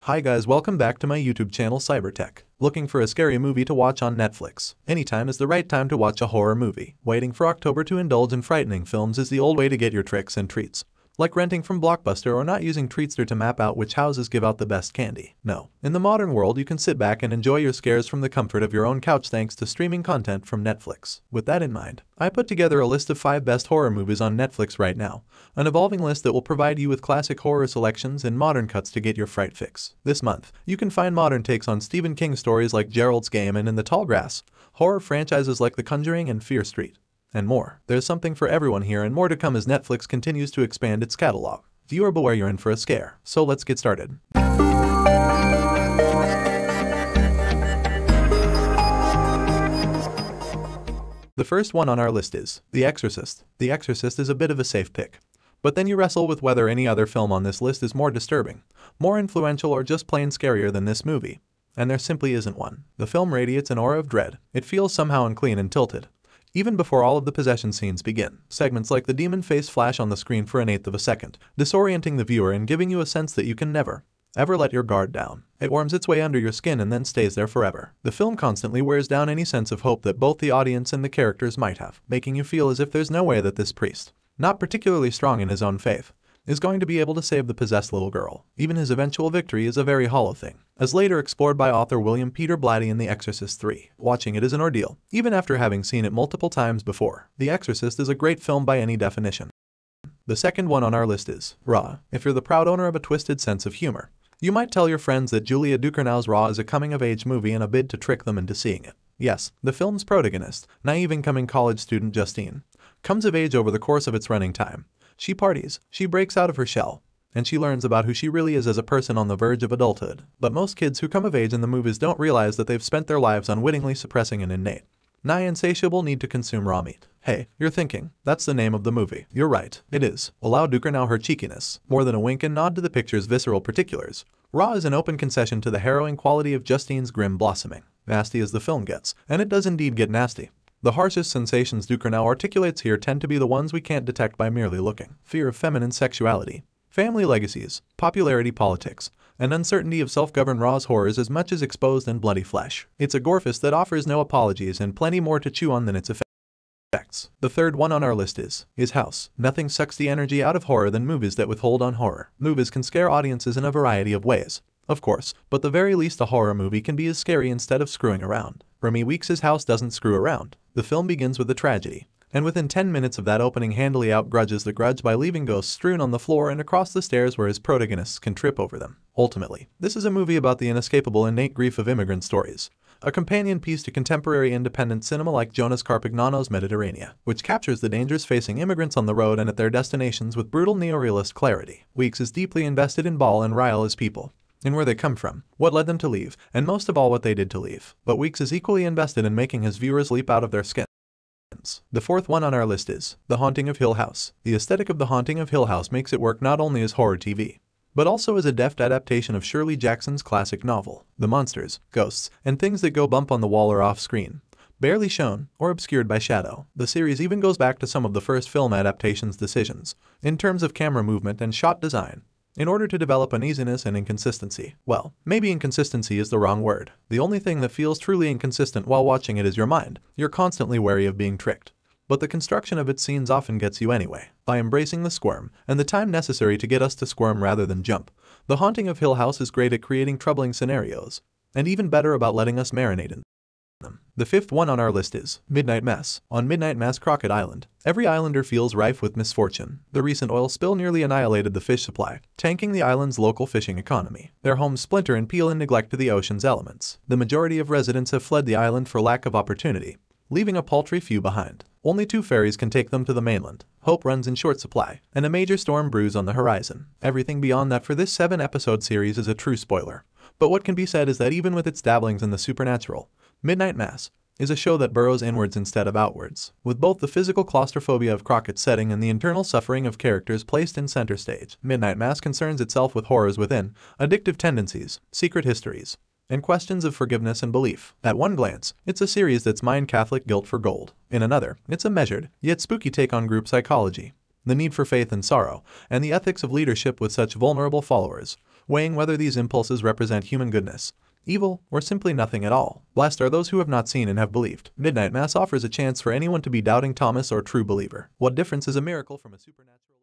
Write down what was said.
Hi guys, welcome back to my YouTube channel Cybertech. Looking for a scary movie to watch on Netflix? Anytime is the right time to watch a horror movie. Waiting for October to indulge in frightening films is the old way to get your tricks and treats. Like renting from Blockbuster or not using Treatster to map out which houses give out the best candy. No. In the modern world, you can sit back and enjoy your scares from the comfort of your own couch thanks to streaming content from Netflix. With that in mind, I put together a list of 5 best horror movies on Netflix right now. An evolving list that will provide you with classic horror selections and modern cuts to get your fright fix. This month, you can find modern takes on Stephen King stories like Gerald's Game and In the Tall Grass, horror franchises like The Conjuring and Fear Street, and more. There's something for everyone here and more to come as Netflix continues to expand its catalog. Viewer beware, you're in for a scare. So let's get started. The first one on our list is The Exorcist. The Exorcist is a bit of a safe pick. But then you wrestle with whether any other film on this list is more disturbing, more influential, or just plain scarier than this movie. And there simply isn't one. The film radiates an aura of dread. It feels somehow unclean and tilted. Even before all of the possession scenes begin, segments like the demon face flash on the screen for an eighth of a second, disorienting the viewer and giving you a sense that you can never, ever let your guard down. It worms its way under your skin and then stays there forever. The film constantly wears down any sense of hope that both the audience and the characters might have, making you feel as if there's no way that this priest, not particularly strong in his own faith, is going to be able to save the possessed little girl. Even his eventual victory is a very hollow thing, as later explored by author William Peter Blatty in The Exorcist 3. Watching it is an ordeal, even after having seen it multiple times before. The Exorcist is a great film by any definition. The second one on our list is Raw. If you're the proud owner of a twisted sense of humor, you might tell your friends that Julia Ducournau's Raw is a coming-of-age movie in a bid to trick them into seeing it. Yes, the film's protagonist, naive incoming college student Justine, comes of age over the course of its running time. She parties, she breaks out of her shell, and she learns about who she really is as a person on the verge of adulthood. But most kids who come of age in the movies don't realize that they've spent their lives unwittingly suppressing an innate, nigh insatiable need to consume raw meat. Hey, you're thinking, that's the name of the movie. You're right, it is. Allow Ducournau her cheekiness, more than a wink and nod to the picture's visceral particulars. Raw is an open concession to the harrowing quality of Justine's grim blossoming. Nasty as the film gets, and it does indeed get nasty. The harshest sensations Ducournau articulates here tend to be the ones we can't detect by merely looking. Fear of feminine sexuality, family legacies, popularity politics, and uncertainty of self-governed. Raw's horror is as much as exposed and bloody flesh. It's a gorefest that offers no apologies and plenty more to chew on than its effects. The third one on our list is House. Nothing sucks the energy out of horror than movies that withhold on horror. Movies can scare audiences in a variety of ways, of course, but the very least a horror movie can be as scary instead of screwing around. For me, Weeks' House doesn't screw around. The film begins with a tragedy, and within 10 minutes of that opening handily outgrudges the grudge by leaving ghosts strewn on the floor and across the stairs where his protagonists can trip over them. Ultimately, this is a movie about the inescapable innate grief of immigrant stories, a companion piece to contemporary independent cinema like Jonas Carpignano's Mediterranean, which captures the dangers facing immigrants on the road and at their destinations with brutal neorealist clarity. Weeks is deeply invested in Ball and Ryle as people, in where they come from, what led them to leave, and most of all what they did to leave. But Weeks is equally invested in making his viewers leap out of their skins. The fourth one on our list is The Haunting of Hill House. The aesthetic of The Haunting of Hill House makes it work not only as horror TV, but also as a deft adaptation of Shirley Jackson's classic novel. The monsters, ghosts, and things that go bump on the wall are off-screen, barely shown, or obscured by shadow. The series even goes back to some of the first film adaptation's decisions, in terms of camera movement and shot design, in order to develop uneasiness and inconsistency. Well, maybe inconsistency is the wrong word. The only thing that feels truly inconsistent while watching it is your mind. You're constantly wary of being tricked. But the construction of its scenes often gets you anyway, by embracing the squirm, and the time necessary to get us to squirm rather than jump. The Haunting of Hill House is great at creating troubling scenarios, and even better about letting us marinate in them. The fifth one on our list is Midnight Mass. On Midnight Mass Crockett Island, every islander feels rife with misfortune. The recent oil spill nearly annihilated the fish supply, tanking the island's local fishing economy. Their homes splinter and peel in neglect to the ocean's elements. The majority of residents have fled the island for lack of opportunity, leaving a paltry few behind. Only 2 ferries can take them to the mainland. Hope runs in short supply, and a major storm brews on the horizon. Everything beyond that for this 7-episode series is a true spoiler. But what can be said is that even with its dabblings in the supernatural, Midnight Mass is a show that burrows inwards instead of outwards, with both the physical claustrophobia of Crockett's setting and the internal suffering of characters placed in center stage. Midnight Mass concerns itself with horrors within, addictive tendencies, secret histories, and questions of forgiveness and belief. At one glance, it's a series that's mined Catholic guilt for gold. In another, it's a measured, yet spooky take on group psychology, the need for faith and sorrow, and the ethics of leadership with such vulnerable followers. weighing whether these impulses represent human goodness, evil, or simply nothing at all. Blessed are those who have not seen and have believed. Midnight Mass offers a chance for anyone to be doubting Thomas or true believer. What difference is a miracle from a supernatural?